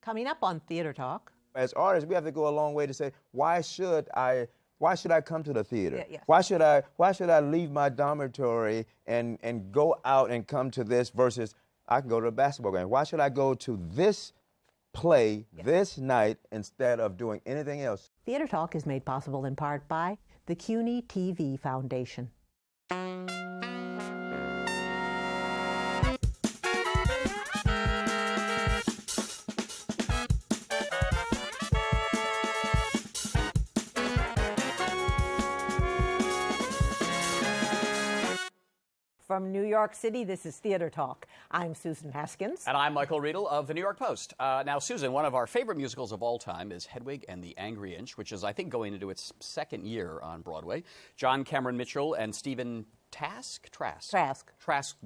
Coming up on Theater Talk. As artists, we have to go a long way to say, why should I come to the theater? Yes. Why should I leave my dormitory and go out and come to this versus I can go to a basketball game? Why should I go to this play this night instead of doing anything else? Theater Talk is made possible in part by the CUNY TV Foundation. From New York City, this is Theater Talk. I'm Susan Haskins. And I'm Michael Riedel of the New York Post. Now, Susan, one of our favorite musicals of all time is Hedwig and the Angry Inch, which is, I think, going into its second year on Broadway. John Cameron Mitchell and Stephen Trask,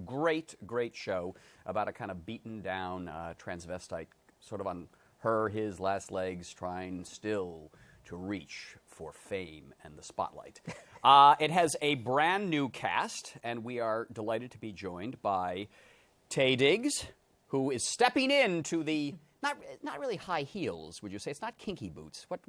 great show about a kind of beaten down transvestite, sort of on his last legs, trying still to reach for fame and the spotlight. It has a brand new cast, and we are delighted to be joined by Taye Diggs, who is stepping into the not really high heels. Would you say it's not kinky boots? What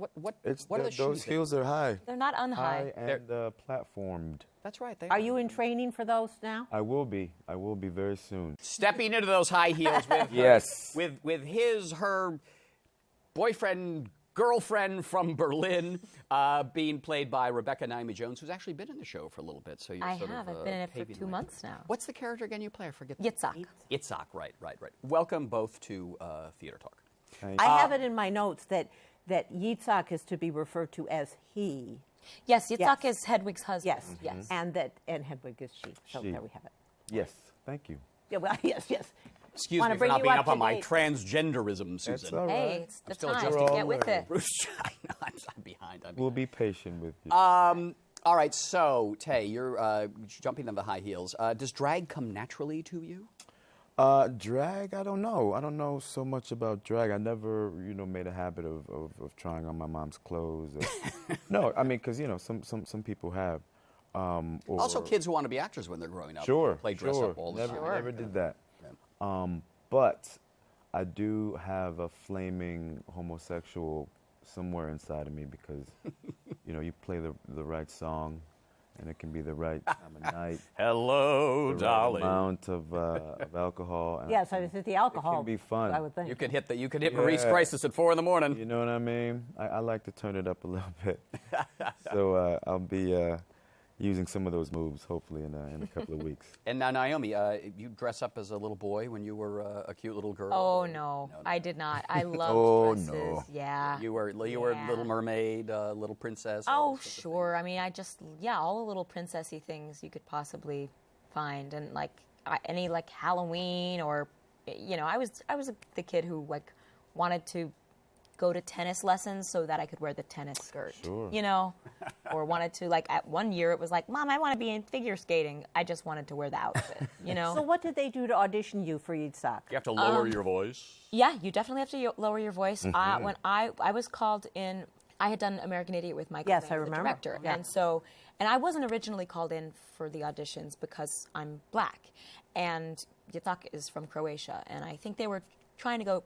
are the shoes? Those heels are high. They're not unhigh. High and platformed. That's right. Are you in training for those now? I will be. I will be very soon. Stepping into those high heels with Yes. with her boyfriend. Girlfriend from Berlin, being played by Rebecca Naomi Jones, who's actually been in the show for a little bit. So you're I sort have. of, I've been in it for paving 2 the way. months now. What's the character again you play? I forget. Yitzhak. Yitzhak, right. Welcome both to Theater Talk. I have it in my notes that Yitzhak is to be referred to as he. Yes, Yitzhak is Hedwig's husband. Yes. And Hedwig is she. So there we have it. Yes, thank you. Yeah, well, yes. Excuse Wanna me for bring not you being up up to on my date. transgenderism, Susan. That's all right. Hey, it's the still time. adjusting. Get with it. Bruce, I know, I'm behind. We'll be patient with you. All right, so, Taye, you're jumping on the high heels. Does drag come naturally to you? Drag, I don't know. I don't know so much about drag. I never, made a habit of trying on my mom's clothes. No, I mean, because, some people have. Also, kids who want to be actors when they're growing up. Sure, Play dress up all the time. Never did that. But I do have a flaming homosexual somewhere inside of me because, you play the right song, and it can be the right time of night. Hello, the darling. Right amount of alcohol. And Yes, it's the alcohol. It can be fun. I would think. You could hit Maurice Crisis at 4 a.m. You know what I mean? I like to turn it up a little bit. So I'll be using some of those moves, hopefully, in a couple of weeks. And now, Naomi, you dress up as a little boy when you were a cute little girl? Oh, no, I did not. I loved dresses. No. Yeah. You were Little Mermaid, Little Princess? Oh, sure. I mean, all the little princessy things you could possibly find. And, any, Halloween or, I was the kid who, wanted to go to tennis lessons so that I could wear the tennis skirt, Sure. Or wanted to, at 1 year, it was like, Mom, I want to be in figure skating. I just wanted to wear the outfit, So what did they do to audition you for Yitzhak? You have to lower your voice? Yeah, you definitely have to lower your voice. Mm-hmm. When I was called in, I had done American Idiot with Michael. Yes, Mann, I remember. The director. Yeah. And I wasn't originally called in for the auditions because I'm black. And Yitzhak is from Croatia. And I think they were trying to go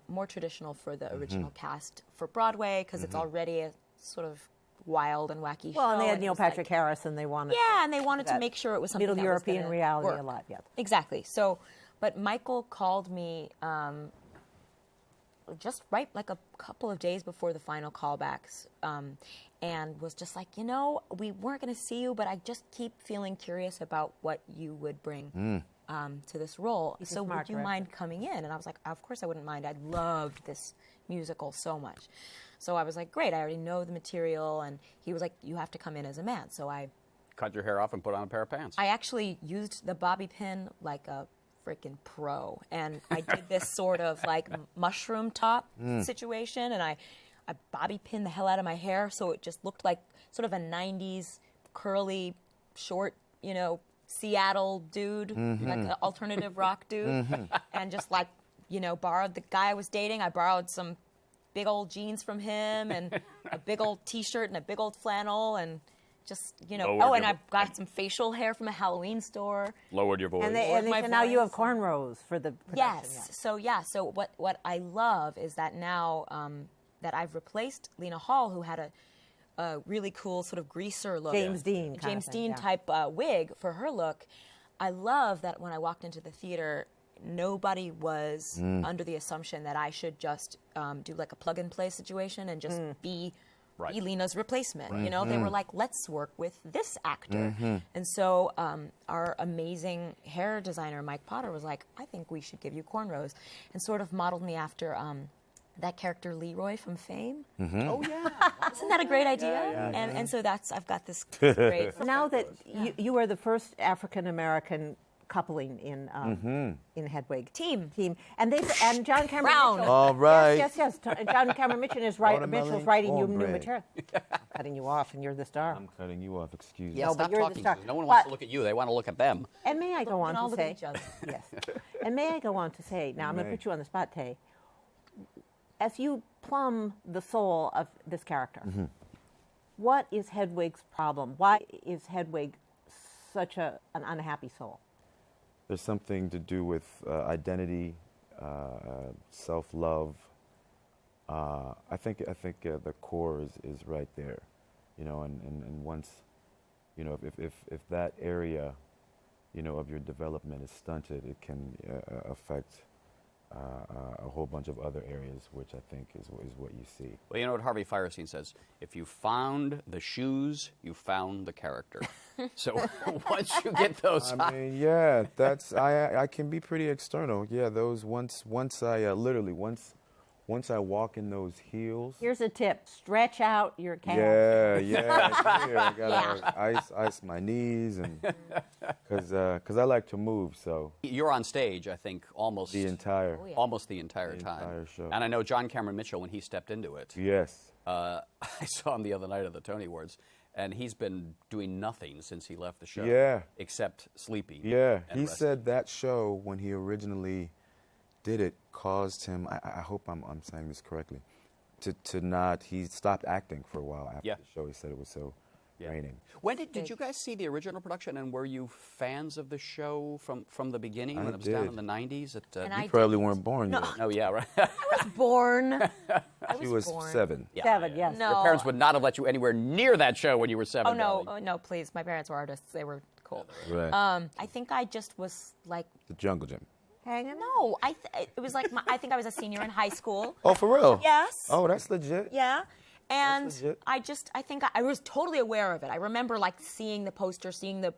more traditional for the original cast for Broadway because it's already a sort of wild and wacky show. Well, and they had it Neil was Patrick Harris, and they wanted and they wanted to make sure it was something Middle that European was gonna reality work. a lot, yeah. Exactly. So, but Michael called me just right a couple of days before the final callbacks and was just like, we weren't going to see you, but I just keep feeling curious about what you would bring to this role. So would you mind coming in? And I was like, of course I wouldn't mind. I loved this musical so much. So I was like, great, I already know the material. And he was like, you have to come in as a man. So I Cut your hair off and put on a pair of pants. I actually used the bobby pin like a freaking pro. And I did this sort of mushroom top situation. And I bobby pinned the hell out of my hair. So it just looked like sort of a 90s curly, short, Seattle dude, like an alternative rock dude. And just borrowed the guy I was dating. I borrowed some big old jeans from him and a big old T-shirt and a big old flannel. And just, you know. Lowered Oh, and your I've got some facial hair from a Halloween store. Lowered your voice. And they my said now you have voice. cornrows for the production. Yes. So what I love is that now that I've replaced Lena Hall, who had a really cool sort of greaser look, James Dean kind of James thing, Dean yeah. type wig for her look. I love that when I walked into the theater, nobody was under the assumption that I should just do like a plug and play situation and just be Lena's replacement. You know, they were like, let's work with this actor. And so our amazing hair designer, Mike Potter, was like, I think we should give you cornrows, and sort of modeled me after that character Leroy from Fame. Oh, yeah. Isn't that a great idea? And so I've got this great. Now that you are the first African American coupling in Hedwig Team. and John Cameron Brown. Mitchell. All right. Yes. John Cameron Mitchell is Watermelon Mitchell's writing you new cornbread. material. I'm cutting you off, and you're the star. I'm cutting you off. Excuse me. Yeah, No, stop but you're the talking. star. Susan. No one wants to But- look at you. They want to look at them. And may I go on all to look at say, each other. yes, and may I go on to say, now I'm going to may. put you on the spot, Taye. As you plumb the soul of this character, what is Hedwig's problem? Why is Hedwig such an unhappy soul? There's something to do with identity, self-love. I think the core is right there, you know. And once, you know, if that area, you know, of your development is stunted, it can affect a whole bunch of other areas, which I think is what you see. Well, you know what Harvey Fierstein says? If you found the shoes, you found the character. So once you get those I mean, yeah, that's I can be pretty external. Yeah, those once I literally once I walk in those heels. Here's a tip: stretch out your calves. Yeah. Here, I gotta ice my knees, and because I like to move, so You're on stage, I think, almost the entire almost the entire time. entire show. And I know John Cameron Mitchell, when he stepped into it, yes. I saw him the other night at the Tony Awards, and he's been doing nothing since he left the show. Yeah. Except sleeping. Yeah, and he resting. said that show when he originally did it caused him. I hope I'm saying this correctly. To not, he stopped acting for a while after Yeah. the show. He said it was so draining. When did you guys see the original production, and were you fans of the show from the beginning I when it was down did. in the 90s? And You I probably didn't. weren't born yet. Oh, yeah, right. I was born. She was born. 7. Yeah. 7, yes. No. Your parents would not have let you anywhere near that show when you were 7. Oh no, darling. no, please. My parents were artists. They were cool. Right. I think I just was like, The Jungle Gym. Hanging no. It was like I think I was a senior in high school. Oh, for real? Yes. Oh, that's legit. Yeah. And legit. I think I was totally aware of it. I remember like seeing the poster, seeing the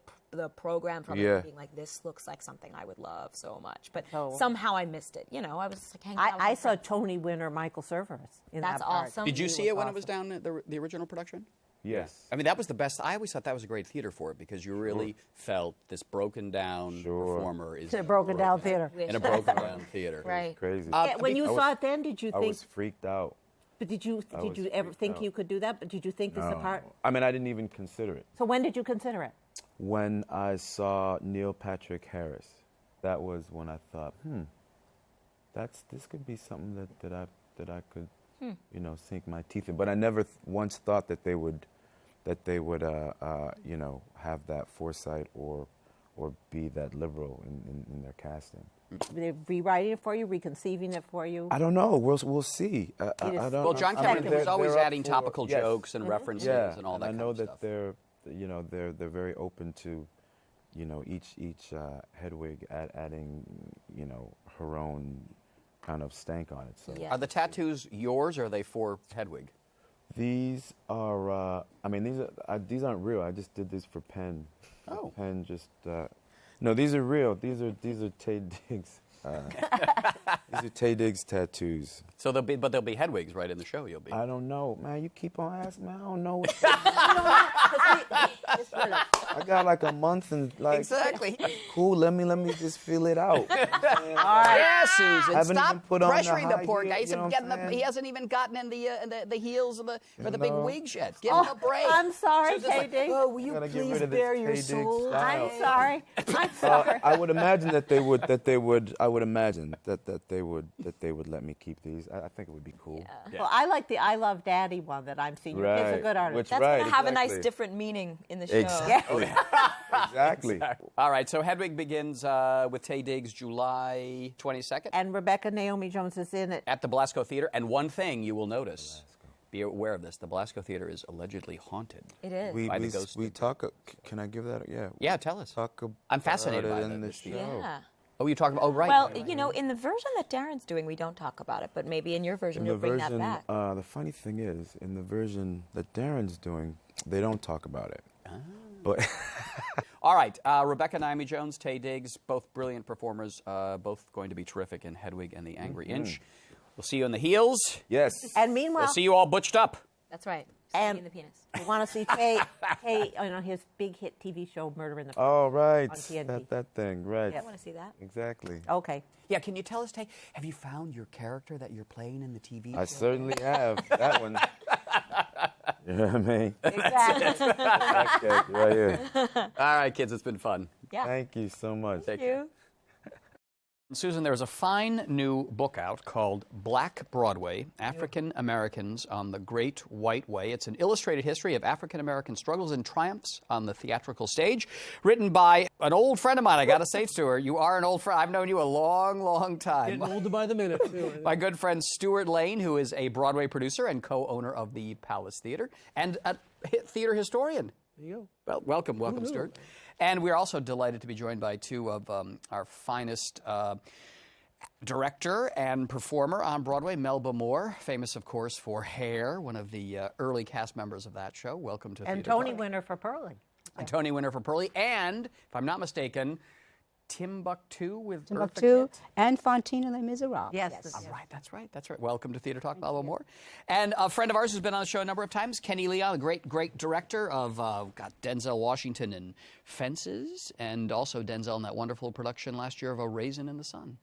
program from it, Yeah. and being like, this looks like something I would love so much. But So- somehow I missed it. You know, I was like hanging out with I my saw friends. Tony winner Michael Cerveris in That's that part. awesome. Did you He see was it when it awesome. was down at the original production? Yes. I mean, that was the best. I always thought that was a great theater for it because you really felt this broken down performer is It's a broken down theater. in a broken down theater. Right. Crazy. Yeah, when you I saw was- it then, did you I think? was freaked out. But did you was ever freaked think out. you could do that? But did you think this apart? I mean, I didn't even consider it. So when did you consider it? When I saw Neil Patrick Harris, that was when I thought, this could be something that I could, you know, sink my teeth in. But I never once thought that they would, you know, have that foresight or be that liberal in their casting. They're rewriting it for you, reconceiving it for you. I don't know. We'll see. I is- don't. Well, John I Cameron mean, was always they're up adding for- topical yes. jokes and references Yeah, and all that I kind know of that stuff. they're, you know, they're very open to, you know, each Hedwig adding, you know, her own kind of stank on it. So Yeah. Are the tattoos yours or are they for Hedwig? these are, I mean, these aren't real. I just did this for Penn. Oh. Penn just, no, these are real. These are Taye Diggs. These are Taye Diggs tattoos. So they'll be Hedwigs right in the show. You'll be. I don't know, man. You keep on asking, man. I don't know. I got like a month and like. Exactly. Cool. Let me just feel it out. Yeah, Susan. Haven't Stop even put on the pressuring the high poor heel, guy. you know what I'm saying? He hasn't even gotten in the heels of the big know. wigs yet. Give him a break. I'm sorry, Susan's like, Taye Diggs. oh, will you Gotta get please rid of this bare your Taye Diggs soul? style. I'm sorry. I'm sorry. I would imagine that they would. I would imagine that that they would let me keep these. I think it would be cool. Yeah. Well, I like the I Love Daddy one that I'm seeing. Your kid's a Right. good artist. Which- That's right. gonna Have a nice Exactly. different meaning in the show. Exactly. Exactly. All right, so Hedwig begins with Taye Diggs July 22nd And Rebecca Naomi Jones is in it. at the Belasco Theater. And one thing you will notice, be aware of this, the Belasco Theater is allegedly haunted. It is. By the ghost We of- talk. Can I give that? Yeah. Yeah, tell us. Talk about I'm fascinated it by in the this show. theater. Yeah. Oh, you talk about, oh, right. Well, you know, in the version that Darren's doing, we don't talk about it, but maybe in your version, In you'll the bring version, that back. the funny thing is, in the version that Darren's doing, they don't talk about it. But All right, Rebecca Naomi Jones, Taye Diggs, both brilliant performers, both going to be terrific in Hedwig and the Angry Inch. We'll see you in the heels. yes. And meanwhile, We'll see you all butched up. That's right. And- In the penis. we want to see Taye, his big hit TV show, Murder in the Oh, right. On TNT. That thing, right. I want to see that. Exactly. Okay. Yeah, can you tell us, Taye, have you found your character that you're playing in the TV show? I certainly have that one. You know what I mean? Exactly. Okay, right here. All right, kids, it's been fun. Yeah. Thank you so much. Take care. Susan, there's a fine new book out called Black Broadway, African Americans on the Great White Way. It's an illustrated history of African American struggles and triumphs on the theatrical stage, written by an old friend of mine. I got to say, Stewart, you are an old friend. I've known you a long, long time. Getting older by the minute, too. My good friend Stewart Lane, who is a Broadway producer and co-owner of the Palace Theater and a theater historian. There you go. Well, welcome, Stewart. And we're also delighted to be joined by two of our finest director and performer on Broadway, Melba Moore, famous, of course, for Hair, one of the early cast members of that show. Welcome to And Theater Tony Talk. winner for Pearlie. And Tony winner for Pearlie. And, if I'm not mistaken, Timbuktu with Timbuktu and Fantine Les Miserables. Yes. That's right. Welcome to Theater Talk, Melba Moore. And a friend of ours who's been on the show a number of times, Kenny Leon, a great director of Denzel Washington in Fences, and also Denzel in that wonderful production last year of A Raisin in the Sun.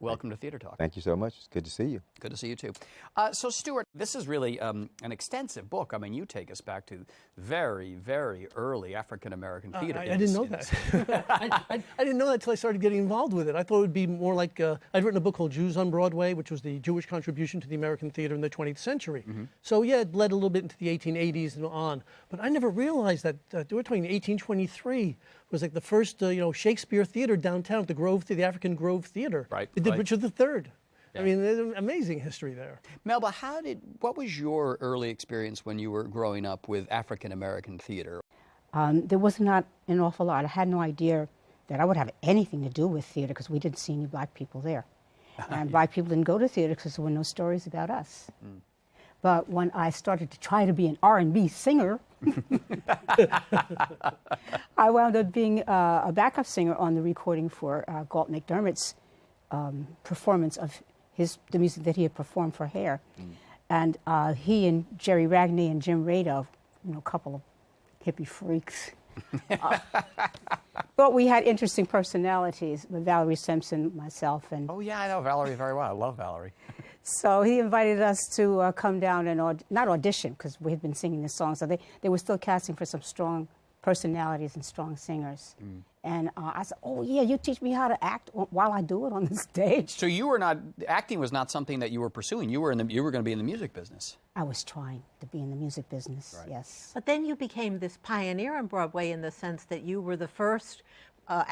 Welcome to Theater Talk. Thank you so much. It's good to see you. Good to see you, too. So, Stewart, this is really an extensive book. I mean, you take us back to very, very early African-American theater. I didn't know that. I didn't know that until I started getting involved with it. I thought it would be more like, I'd written a book called Jews on Broadway, which was the Jewish contribution to the American theater in the 20th century. So, yeah, it led a little bit into the 1880s and on. But I never realized that, we're talking 1823, was like the first, Shakespeare theater downtown, the African Grove Theater. Right, It did right. Richard III. Yeah. I mean, there's an amazing history there. Melba, what was your early experience when you were growing up with African-American theater? There was not an awful lot. I had no idea that I would have anything to do with theater because we didn't see any black people there. And black people didn't go to theater because there were no stories about us. But when I started to try to be an R&B singer, I wound up being a backup singer on the recording for Galt McDermott's performance of the music that he had performed for Hair. And he and Jerry Ragney and Jim Rado, a couple of hippie freaks. But we had interesting personalities with Valerie Simpson, myself, and Oh, yeah, I know Valerie very well. I love Valerie. so he invited us to come down and not audition because we had been singing the song. So they were still casting for some strong personalities and strong singers. And I said, "Oh yeah, you teach me how to act while I do it on the stage." So acting was not something that you were pursuing. You were going to be in the music business. I was trying to be in the music business. Right. Yes. But then you became this pioneer on Broadway in the sense that you were the first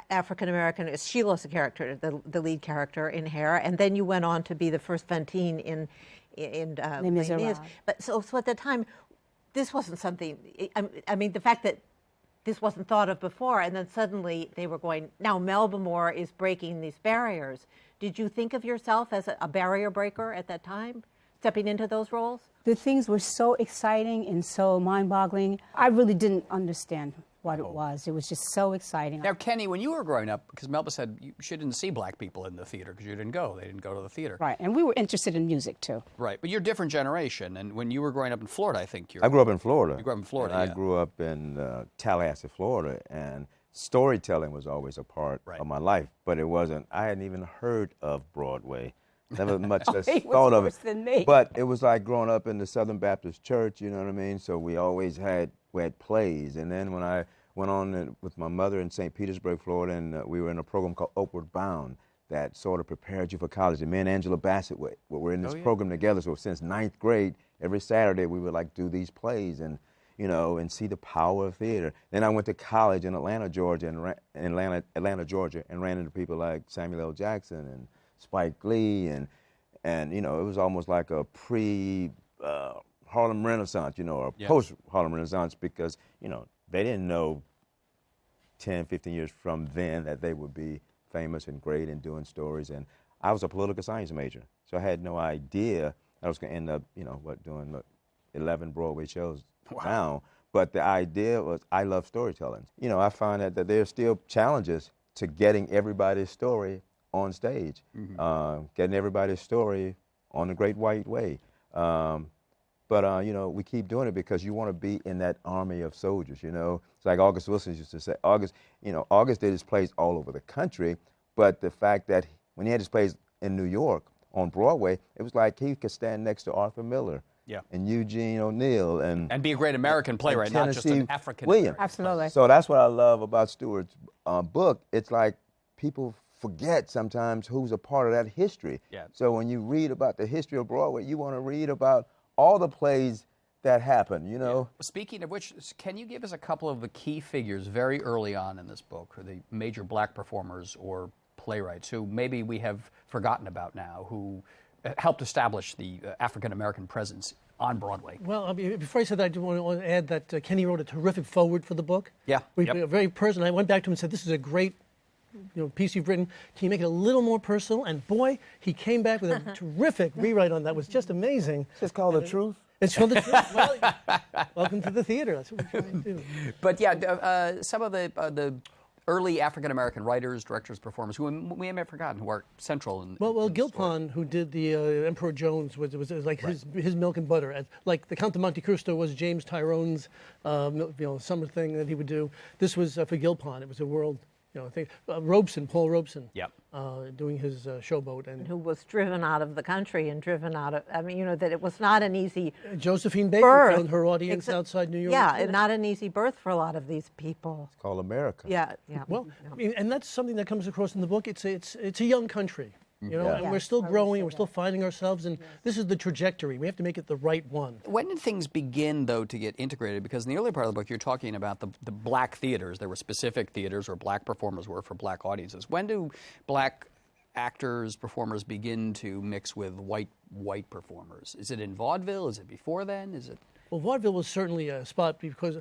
African-American, Sheila's a character, the lead character in Hair, and then you went on to be the first Fantine in Les Miserables. But so at the time, this wasn't something, I mean, the fact that this wasn't thought of before, and then suddenly they were going, now Melba Moore is breaking these barriers. Did you think of yourself as a barrier breaker at that time, stepping into those roles? The things were so exciting and so mind-boggling. I really didn't understand what it was. It was just so exciting. Now, Kenny, when you were growing up, because Melba said she didn't see black people in the theater because you didn't go. They didn't go to the theater. Right, and we were interested in music, too. Right, but you're a different generation. And when you were growing up in Florida, I think I grew up in Florida. You grew up in Florida, and yeah. I grew up in Tallahassee, Florida, and storytelling was always a part Right. of my life. But it wasn't. I hadn't even heard of Broadway. Never much less he was thought of worse it. than me. But it was like growing up in the Southern Baptist Church. You know what I mean? So we always had plays. And then when I went on with my mother in St. Petersburg, Florida, and we were in a program called Upward Bound. that sort of prepared you for college. And me and Angela Bassett were in this program together. So since 9th grade, every Saturday we would like do these plays and, you know, and see the power of theater. Then I went to college in Atlanta, Georgia, and ran into people like Samuel L. Jackson and Spike Lee, and you know, it was almost like a Harlem Renaissance, you know, or post Harlem Renaissance, because, you know, they didn't know 10, 15 years from then that they would be famous and great and doing stories. And I was a political science major, so I had no idea I was going to end up, you know, doing 11 Broadway shows now. But the idea was, I love storytelling. You know, I find that there's still challenges to getting everybody's story on stage, getting everybody's story on the Great White Way. But you know, we keep doing it because you want to be in that army of soldiers, you know. It's like August Wilson used to say, August did his plays all over the country, but the fact that when he had his plays in New York on Broadway, it was like he could stand next to Arthur Miller and Eugene O'Neill and be a great American playwright, not just an African Williams. Absolutely. So that's what I love about Stewart's book. It's like people forget sometimes who's a part of that history. Yeah. So when you read about the history of Broadway, you want to read about all the plays that happened, you know. Yeah. Speaking of which, can you give us a couple of the key figures very early on in this book, or the major black performers or playwrights who maybe we have forgotten about now, who helped establish the African-American presence on Broadway? Well, I mean, before I say that, I do want to add that Kenny wrote a terrific foreword for the book. Yeah. Very personal. I went back to him and said, this is a great piece you've written. Can you make it a little more personal? And boy, he came back with a terrific rewrite on that. It was just amazing. It's called The Truth. It's called The Truth. Well, welcome to the theater. That's what we're trying to do. But yeah, some of the early African-American writers, directors, performers, who we may have forgotten, who are central in Well, in the story. Gilpin, who did the Emperor Jones, was like his milk and butter. Like the Count of Monte Cristo was James Tyrone's summer thing that he would do. This was for Gilpin. It was a world. I think Paul Robeson, doing his showboat, and who was driven out of the country and driven out of. I mean, that it was not an easy. Josephine Baker found her audience outside New York. Yeah, not an easy birth for a lot of these people. It's called America. Yeah. Well, I mean, and that's something that comes across in the book. It's a young country. And we're still growing, and we're still finding ourselves, and this is the trajectory. We have to make it the right one. When did things begin, though, to get integrated? Because in the early part of the book, you're talking about the black theaters. There were specific theaters where black performers were for black audiences. When do black actors, performers begin to mix with white performers? Is it in vaudeville? Is it before then? Is it? Well, vaudeville was certainly a spot because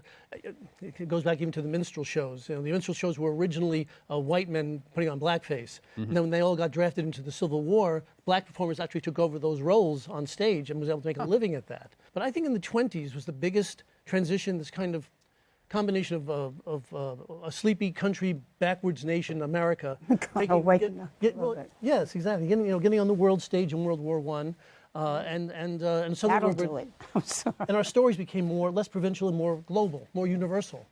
it goes back even to the minstrel shows. The minstrel shows were originally white men putting on blackface. And then when they all got drafted into the Civil War, black performers actually took over those roles on stage and was able to make a living at that. But I think in the 20s was the biggest transition, this kind of combination of a sleepy country backwards nation, America. Yes, exactly. Getting on the world stage in World War I. And so That'll do it. I'm sorry. And our stories became less provincial and more global, more universal.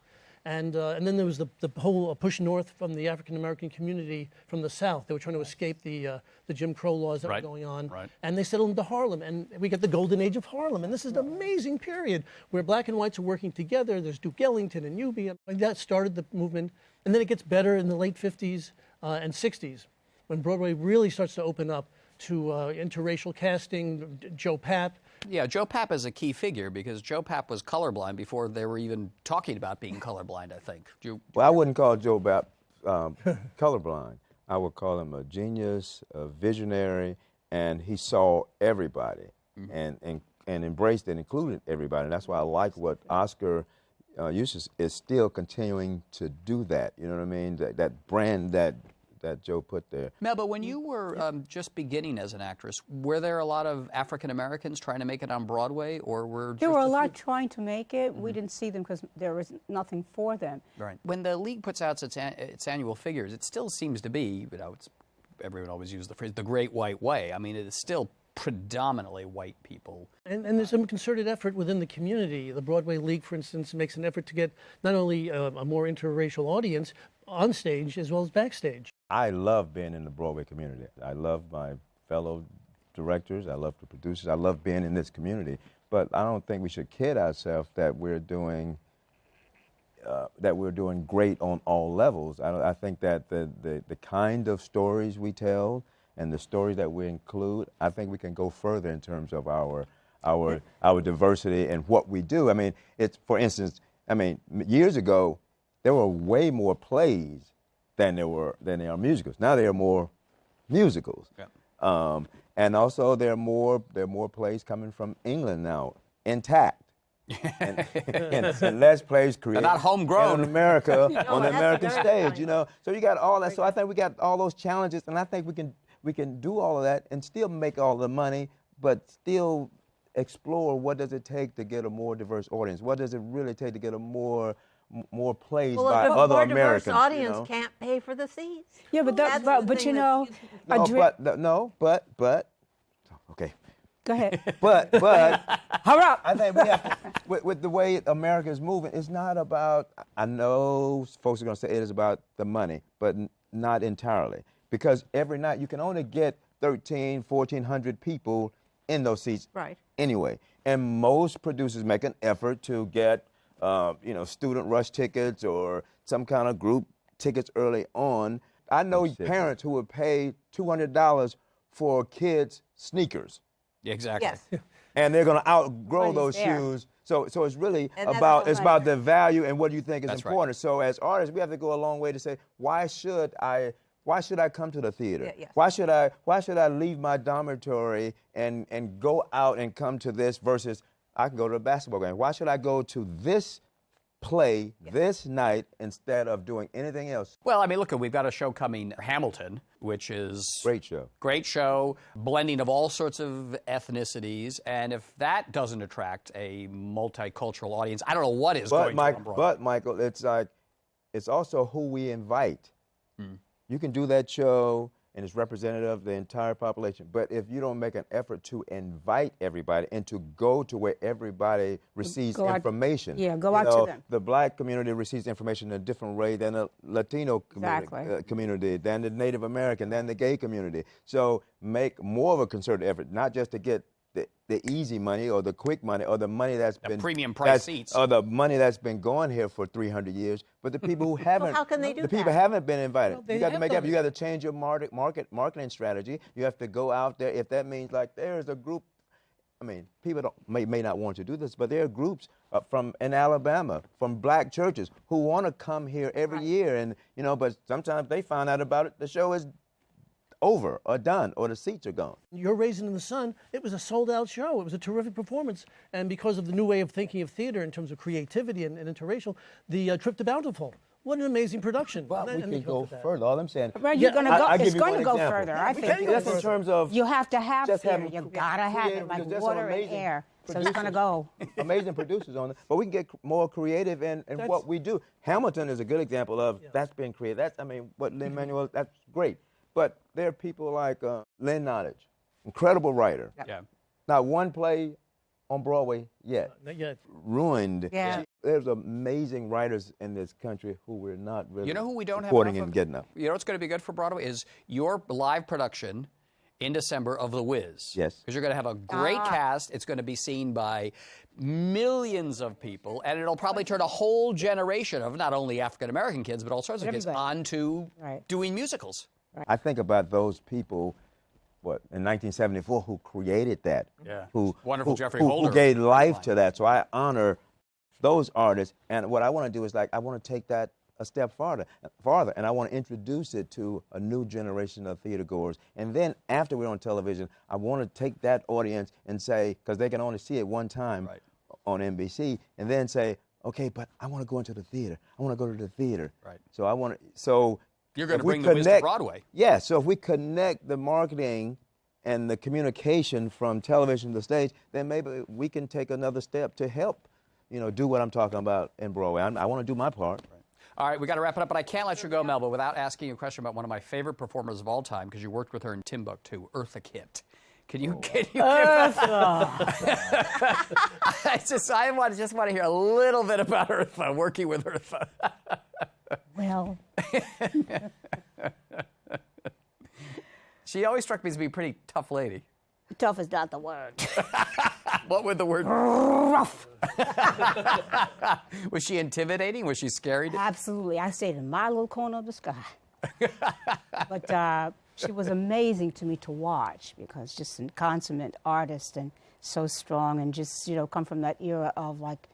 And then there was the whole push north from the African American community from the South. They were trying to escape the Jim Crow laws that were going on, and they settled into Harlem. And we got the golden age of Harlem. And this is an amazing period where black and whites are working together. There's Duke Ellington and Eubie. And that started the movement. And then it gets better in the late 50s and 60s when Broadway really starts to open up to interracial casting. Joe Papp. Yeah, Joe Papp is a key figure because Joe Papp was colorblind before they were even talking about being colorblind, I think. Well, I wouldn't call Joe Papp colorblind. I would call him a genius, a visionary, and he saw everybody and embraced and included everybody. And that's why I like what Oscar Eustace is still continuing to do that. You know what I mean? That brand that Joe put there. Melba, when you were just beginning as an actress, were there a lot of African Americans trying to make it on Broadway, or were there were a lot trying to make it? We didn't see them because there was nothing for them. Right. When the League puts out its annual figures, it still seems to be, everyone always uses the phrase, the Great White Way. I mean, it is still predominantly white people. And there's some concerted effort within the community. The Broadway League, for instance, makes an effort to get not only a more interracial audience on stage as well as backstage. I love being in the Broadway community. I love my fellow directors. I love the producers. I love being in this community. But I don't think we should kid ourselves that we're doing that we're doing great on all levels. I think that the kind of stories we tell and the stories that we include, I think we can go further in terms of our diversity and what we do. I mean, it's, for instance, I mean, years ago, there were way more plays than there are musicals. Now there are more musicals. Yeah. And also there are more plays coming from England now, intact. and less plays created. They're not homegrown in America on the that's American very stage, funny. you know. So you got all that. So I think we got all those challenges, and I think we can do all of that and still make all the money, but still explore what does it take to get a more diverse audience. What does it really take to get a more plays by if a other more Americans? diverse audience you know? can't pay for the seats. Yeah, but That's the but thing you know, Okay. Go ahead. But Hurry up. I think we have to, with the way America is moving, it's not about, I know folks are going to say it is about the money, but not entirely. Because every night you can only get 1,400 people in those seats anyway. And most producers make an effort to get, student rush tickets or some kind of group tickets early on. I know parents who would pay $200 for kids' sneakers. Exactly. Yes. And they're going to outgrow Money's those there. shoes. So it's really And that's about the about the value and what you think is That's right. important. So as artists, we have to go a long way to say, why should I come to the theater? Yeah, yes. Why should I leave my dormitory and go out and come to this versus I can go to a basketball game? Why should I go to this play this night instead of doing anything else? Well, I mean, look, we've got a show coming, Hamilton, which is Great show. blending of all sorts of ethnicities, and if that doesn't attract a multicultural audience, I don't know what is going to on Broadway. But Michael, it's also who we invite. You can do that show and it's representative of the entire population. But if you don't make an effort to invite everybody and to go to where everybody receives information. Go out to them. The black community receives information in a different way than the Latino community, than the Native American, than the gay community. So make more of a concerted effort, not just to get the easy money or the quick money or the money that's been premium price seats, or the money that's been going here for 300 years, but the people who haven't, how can they do the people that? haven't been invited. Well, they you got to have make done up. You it. got to change your marketing strategy. You have to go out there. If that means like there's a group, I mean, people may not want to do this, but there are groups in Alabama, from black churches who want to come here every year, and but sometimes they find out about it. The show is over or done or the seats are gone. Your Raisin in the Sun, it was a sold-out show. It was a terrific performance. And because of the new way of thinking of theater in terms of creativity and interracial, the Trip to Bountiful, what an amazing production. Well, we And can go further. All I'm saying. Well, you're going to go. I'll give It's you going one to go example. further. I think Just in terms of you have to have just theater. having You gotta have it, like because there's some water and amazing air. So it's going to producers. go. Amazing producers on it, but we can get more creative in what we do. Hamilton is a good example of that's being creative. What Lin-Manuel, that's great. But there are people like Lynn Nottage, incredible writer. Yeah. Not one play on Broadway yet. Not yet. Ruined. Yeah. There's amazing writers in this country who we're not really You know who we don't have supporting enough and of? getting up. You know what's going to be good for Broadway is your live production in December of The Wiz. Yes. Because you're going to have a great cast. It's going to be seen by millions of people, and it'll probably turn a whole generation of not only African-American kids, but all sorts of kids onto doing musicals. I think about those people, in 1974, who created that. Yeah. Who Jeffrey who Holder. gave life to that. So I honor those artists. And what I want to do is I want to take that a step farther, and I want to introduce it to a new generation of theater goers. And then after we're on television, I want to take that audience and say, because they can only see it one time on NBC, and then say, okay, but I want to go into the theater. I want to go to the theater. Right. So You're going if to we bring the Wiz to Broadway. Yeah, so if we connect the marketing and the communication from television to the stage, then maybe we can take another step to help, do what I'm talking about in Broadway. I want to do my part. Right. All right, we got to wrap it up, but I can't let you go, Melba, without asking you a question about one of my favorite performers of all time, because you worked with her in Timbuktu, Eartha Kitt. Can you give us? I just want to hear a little bit about Eartha, working with Eartha. Well, She always struck me as being a pretty tough lady. tough is not the word. What would the word? Rough. Was she intimidating? Was she scary? Absolutely. I stayed in my little corner of the sky. But she was amazing to me to watch because just a consummate artist and so strong and just, come from that era of like,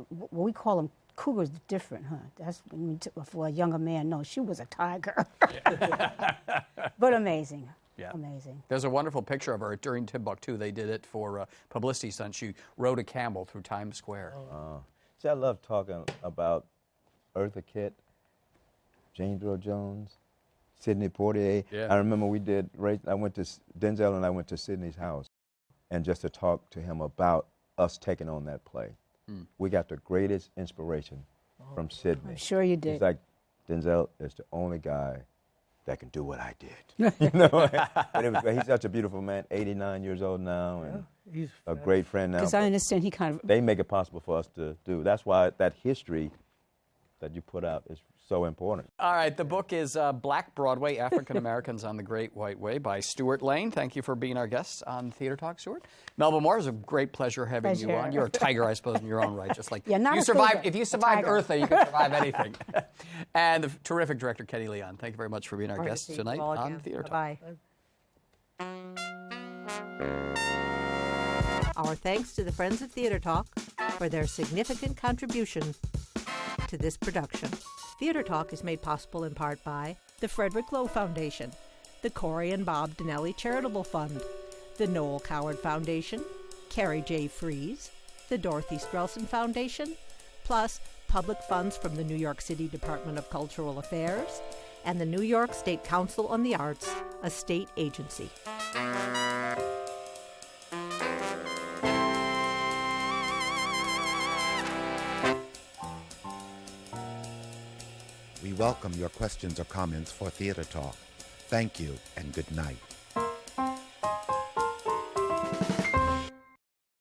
what we call them cougars, different, huh? That's for a younger man. No, she was a tiger. But amazing. Yeah. Amazing. There's a wonderful picture of her during Timbuktu. They did it for publicity stunt. She rode a camel through Times Square. See, I love talking about Eartha Kitt, James Earl Jones, Sidney Poitier. Yeah. I remember Denzel and I went to Sidney's house, and just to talk to him about us taking on that play. We got the greatest inspiration from Sidney. I'm sure you did. He's like, Denzel is the only guy that can do what I did. But he's such a beautiful man, 89 years old now, and He's a great friend now. Because I understand he kind of... They make it possible for us to do. That's why that history that you put out is so important. All right, the book is Black Broadway, African Americans on the Great White Way by Stewart Lane. Thank you for being our guest on Theater Talk, Stewart. Melba Moore, it's a great pleasure having you on. You're a tiger, I suppose, in your own right. Just like Yeah, not you a survived. tiger, If you a survived tiger. Eartha, you can survive anything. And the terrific director, Kenny Leon. Thank you very much for being our Great to guest see you tonight all on again. Theater Talk. Bye-bye. Our thanks to the Friends of Theater Talk for their significant contribution to this production. Theater Talk is made possible in part by the Frederick Loewe Foundation, the CORY and Bob Donnelly Charitable Fund, the Noel Coward Foundation, Carrie J. Fries, the Dorothy STRELSIN Foundation, plus public funds from the New York City Department of Cultural Affairs and the New York State Council on the Arts, a state agency. We welcome your questions or comments for Theater Talk. Thank you and good night.